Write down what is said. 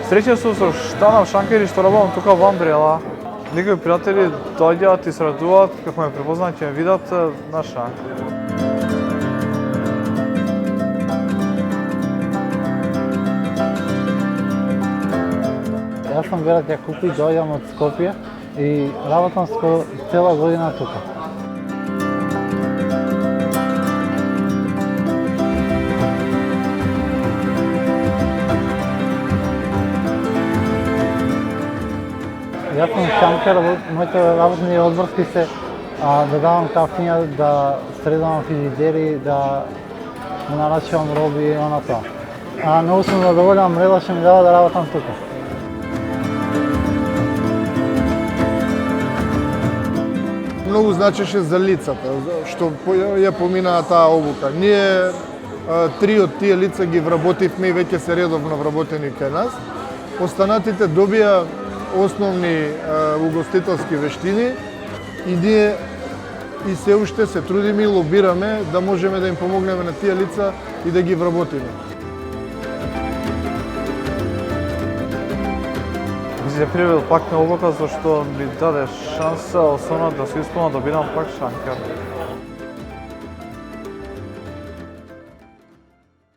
Среќен сум со станав шанкери што работам тука во Амбрела. Некои пријатели доаѓаат и се радуваат како ме препознаат ќе ме видат на шанк. Јас сум Берат Јакупи, доаѓам од Скопје и работам скоро цела година тука. Јас сум шанкер, моите работни одврски се да давам кафиња, да средувам фрижидери, да нарачувам роби и она тоа. Многу сум задоволен, мрела што ми дава да работам тука. Многу значеше за лицата, што ја поминаа таа обука. Ние 3 од тие лица ги вработивме и веќе се редовно вработени кај нас. Останатите добија основни угостителски вештини и ние и се уште се трудиме и лобираме да можеме да им помогнеме на тие лица и да ги вработиме. Би се привел пак на облака зашто ми даде шанса основна да се исполна да бидам пак шанкер.